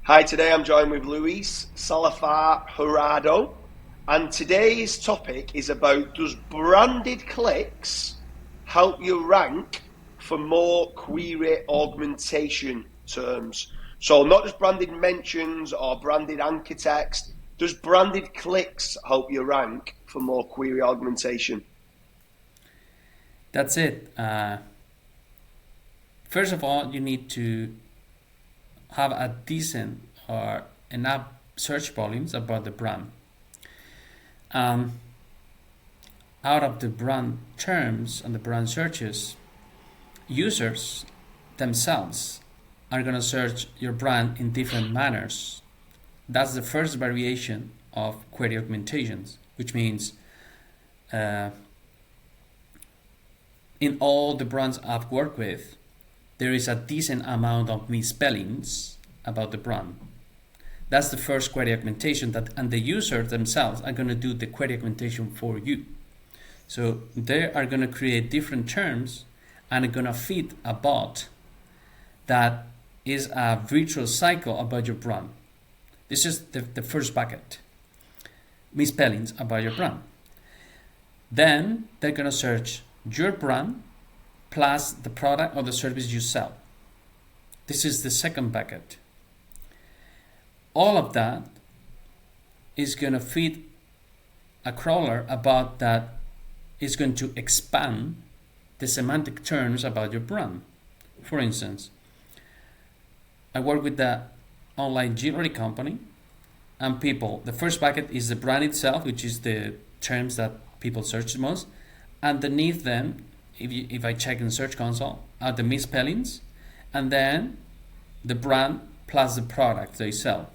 Hi, today I'm joined with Luis Salazar Jurado, and today's topic is about, does branded clicks help you rank for more query augmentation terms? So not just branded mentions or branded anchor text, does branded clicks help you rank for more query augmentation? That's it. First of all, you need to have a decent or enough search volumes about the brand. Um, Out of the brand terms and the brand searches, users themselves are going to search your brand in different manners. That's the first variation of query augmentations, which means uh, in all the brands I've worked with, there is a decent amount of misspellings about the brand. That's the first query augmentation and the users themselves are going to do the query augmentation for you. So they are going to create different terms and are going to feed a bot that is a virtual cycle about your brand. This is the first bucket. Misspellings about your brand. Then they're going to search your brand plus the product or the service you sell. This is the second bucket. All of that is going to feed a crawler about that is going to expand the semantic terms about your brand. For instance, I work with the online jewelry company, and the first bucket is the brand itself, which is the terms that people search the most. Underneath them, if I check in Search Console, are the misspellings, and then the brand plus the product they sell.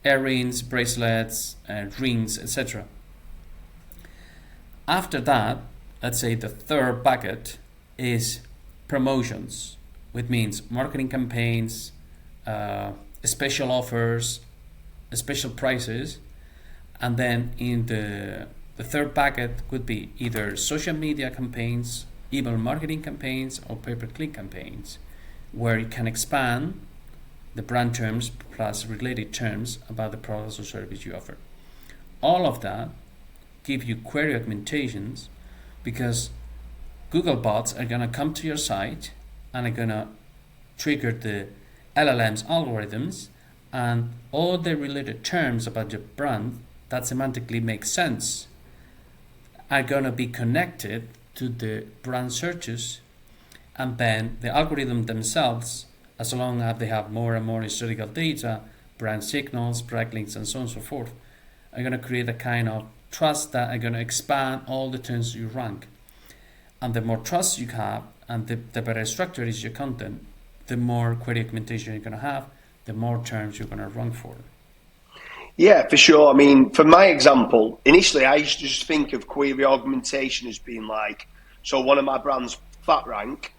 Earrings, bracelets, rings, etc. After that, let's say the third bucket is promotions, which means marketing campaigns, special offers, special prices, and then in the third bucket could be either social media campaigns, email marketing campaigns, or pay-per-click campaigns, where you can expand the brand terms plus related terms about the products or service you offer. All of that give you query augmentations because Google bots are going to come to your site and are going to trigger the LLM's algorithms, and all the related terms about your brand that semantically make sense are going to be connected to the brand searches, and then the algorithm themselves, as long as they have more and more historical data, brand signals, backlinks, and so on and so forth, are going to create a kind of trust that are going to expand all the terms you rank. And the more trust you have and the better structure is your content, the more query augmentation you're going to have, the more terms you're going to rank for. Yeah, for sure. I mean, for my example, initially I used to just think of query augmentation as being like, so one of my brands, Fat Rank,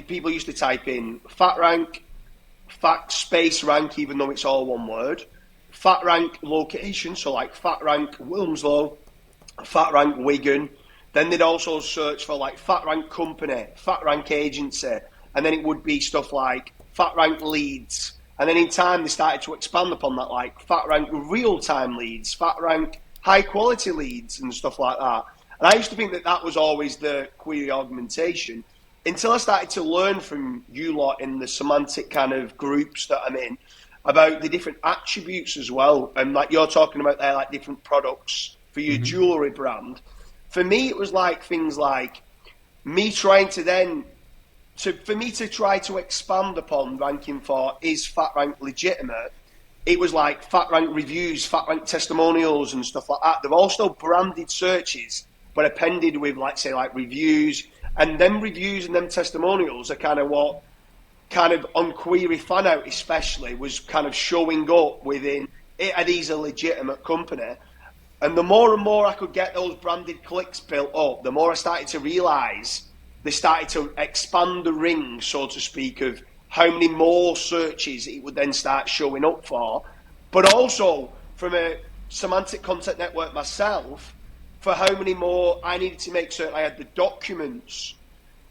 people used to type in Fat Rank, Fat Space Rank, even though it's all one word, Fat Rank location, so like Fat Rank Wilmslow, Fat Rank Wigan. Then they'd also search for like Fat Rank Company, Fat Rank Agency, and then it would be stuff like Fat Rank Leads. And then in time, they started to expand upon that, like Fat Rank real-time leads, Fat Rank high-quality leads, and stuff like that. And I used to think that that was always the query augmentation until I started to learn from you lot in the semantic kind of groups that I'm in about the different attributes as well. And like you're talking about there, like different products for your jewelry brand. For me, it was like things like me trying to then for me to try to expand upon ranking for is Fat Rank legitimate, it was like Fat Rank reviews, Fat Rank testimonials and stuff like that. They're also branded searches, but appended with, like, say, like reviews. And them reviews and them testimonials are kind of what kind of on query fan out especially was kind of showing up within it. Are these a legitimate company? And the more and more I could get those branded clicks built up, the more I started to realise they started to expand the ring, so to speak, of how many more searches it would then start showing up for. But also, from a semantic content network myself, for how many more I needed to make certain I had the documents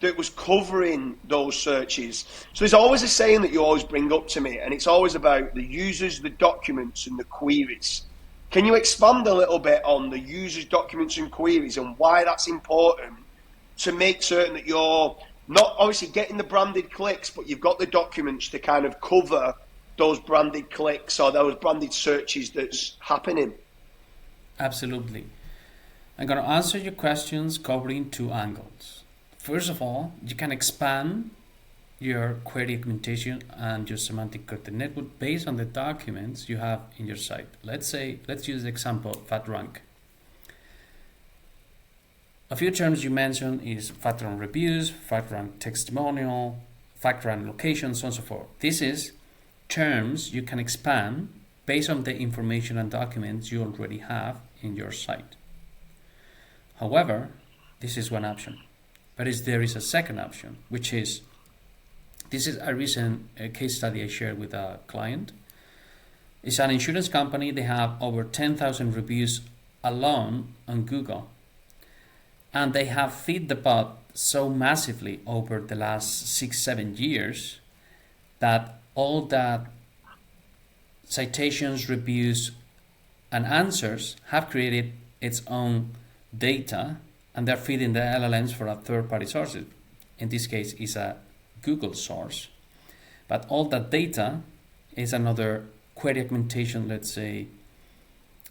that was covering those searches. So there's always a saying that you always bring up to me, and it's always about the users, the documents, and the queries. Can you expand a little bit on the users, documents, and queries, and why that's important to make certain that you're not obviously getting the branded clicks, but you've got the documents to kind of cover those branded clicks or those branded searches that's happening? Absolutely. I'm going to answer your questions covering two angles. First of all, you can expand your query augmentation and your semantic content network based on the documents you have in your site. Let's use the example FatRank. A few terms you mentioned is FatRank reviews, FatRank testimonial, FatRank location, so on and so forth. This is terms you can expand based on the information and documents you already have in your site. However, this is one option. But there is a second option, which is, this is a recent case study I shared with a client. It's an insurance company. They have over 10,000 reviews alone on Google. And they have fed the bot so massively over the last 6-7 years that all that citations, reviews, and answers have created its own data, and they're feeding the LLMs for a third-party source. In this case, is a Google source. But all that data is another query augmentation, let's say,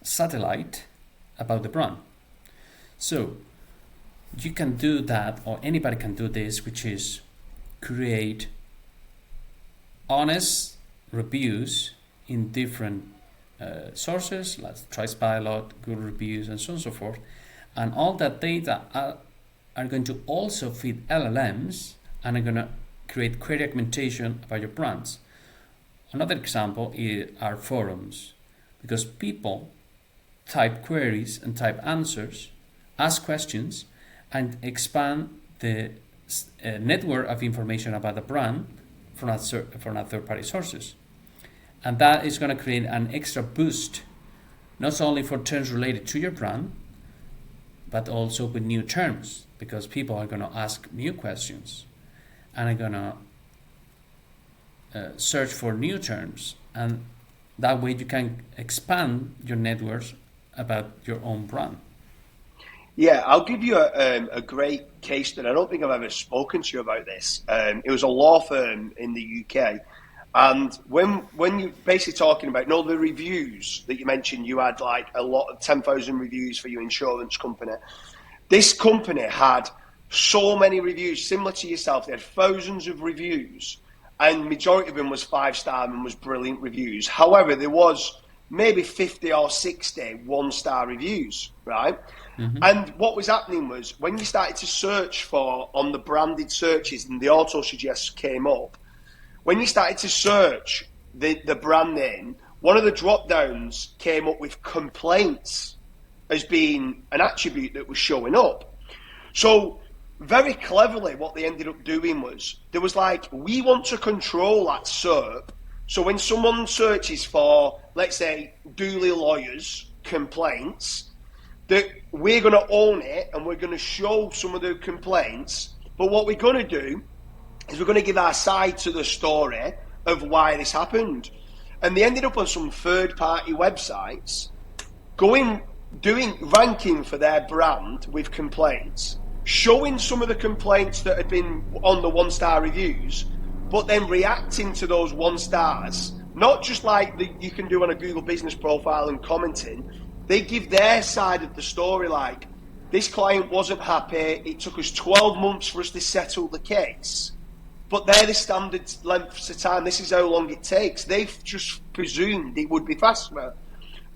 satellite about the brand. So you can do that, or anybody can do this, which is create honest reviews in different sources, like Trustpilot, Google reviews, and so on and so forth. And all that data are going to also feed LLMs and are going to create query augmentation about your brands. Another example are forums, because people type queries and type answers, ask questions, and expand the network of information about the brand from a third-party sources. And that is going to create an extra boost, not only for terms related to your brand, but also with new terms, because people are going to ask new questions and are going to search for new terms. And that way you can expand your networks about your own brand. Yeah, I'll give you a great case that I don't think I've ever spoken to you about this. It was a law firm in the UK. And when you're basically talking about, the reviews that you mentioned, you had like a lot of 10,000 reviews for your insurance company. This company had so many reviews, similar to yourself. They had thousands of reviews, and majority of them was 5-star and was brilliant reviews. However, there was maybe 50 or 60 1-star reviews, right? Mm-hmm. And what was happening was when you started to search for on the branded searches and the auto suggest came up, when you started to search the brand name, one of the drop downs came up with complaints as being an attribute that was showing up. So very cleverly, what they ended up doing was, there was like, we want to control that SERP. So when someone searches for, let's say, Dooley lawyers complaints, that we're going to own it and we're going to show some of the complaints. But what we're going to do is we're going to give our side to the story of why this happened. And they ended up on some third-party websites doing ranking for their brand with complaints, showing some of the complaints that had been on the 1-star reviews, but then reacting to those 1 stars, not just like you can do on a Google business profile and commenting. They give their side of the story, like, this client wasn't happy, it took us 12 months for us to settle the case, but they're the standard lengths of time, this is how long it takes. They've just presumed it would be faster.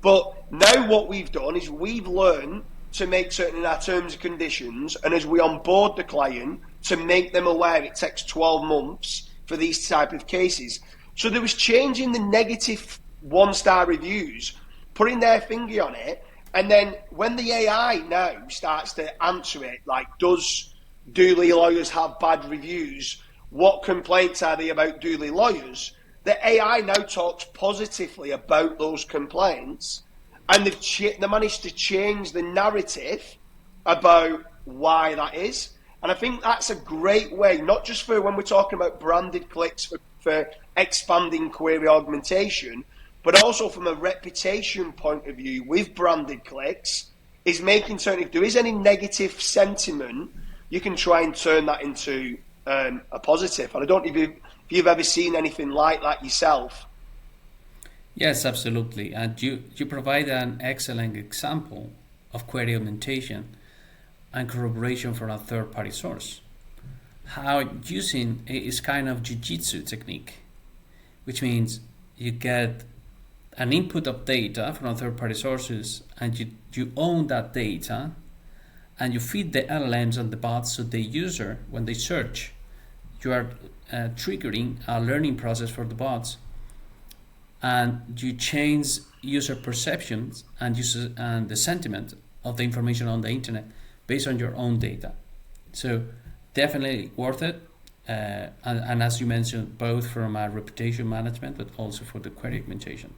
But now what we've done is we've learned to make certain in our terms and conditions, and as we onboard the client, to make them aware it takes 12 months for these type of cases. So there was changing the negative 1-star reviews, putting their finger on it, and then when the AI now starts to answer it, like, does Dooley lawyers have bad reviews? What complaints are they about Dooley lawyers? The AI now talks positively about those complaints, and they managed to change the narrative about why that is. And I think that's a great way, not just for when we're talking about branded clicks for expanding query augmentation, but also from a reputation point of view with branded clicks, is making certain if there is any negative sentiment, you can try and turn that into a positive. And I don't know if you've ever seen anything like that yourself. Yes, absolutely. And you provide an excellent example of query augmentation and corroboration from a third-party source. How using is kind of jiu-jitsu technique, which means you get an input of data from third-party sources, and you own that data, and you feed the LLMs and the bots so the user, when they search, you are triggering a learning process for the bots, and you change user perceptions and the sentiment of the information on the internet based on your own data. So definitely worth it. And as you mentioned, both from a reputation management, but also for the query augmentation.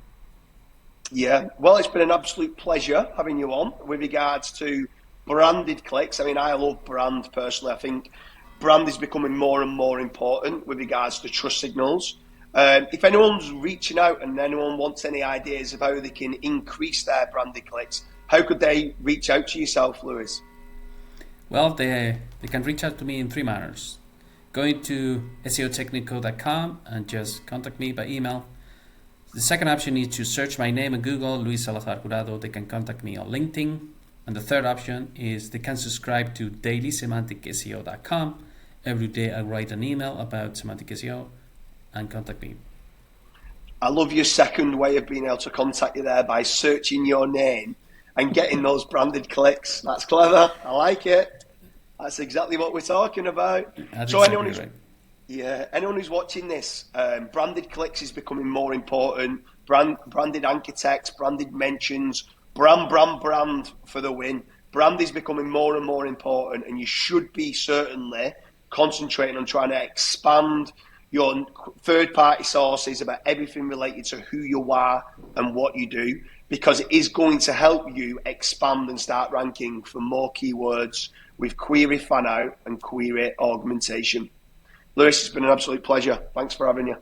Yeah, well, it's been an absolute pleasure having you on with regards to branded clicks. I mean, I love brand personally. I think brand is becoming more and more important with regards to trust signals. If anyone's reaching out and anyone wants any ideas of how they can increase their branded clicks, how could they reach out to yourself, Luis? Well, they can reach out to me in 3 manners. Going to seotechnico.com and just contact me by email. The second option is to search my name in Google, Luis Salazar Jurado. They can contact me on LinkedIn. And the third option is they can subscribe to dailysemanticseo.com. Every day I write an email about semantic SEO and contact me. I love your second way of being able to contact you there by searching your name and getting those branded clicks. That's clever. I like it. That's exactly what we're talking about. That's so exactly right. Yeah, anyone who's watching this, branded clicks is becoming more important. Branded anchor text, branded mentions, brand for the win. Brand is becoming more and more important, and you should be certainly concentrating on trying to expand your third-party sources about everything related to who you are and what you do, because it is going to help you expand and start ranking for more keywords with query fan out and query augmentation. Lewis, it's been an absolute pleasure. Thanks for having you.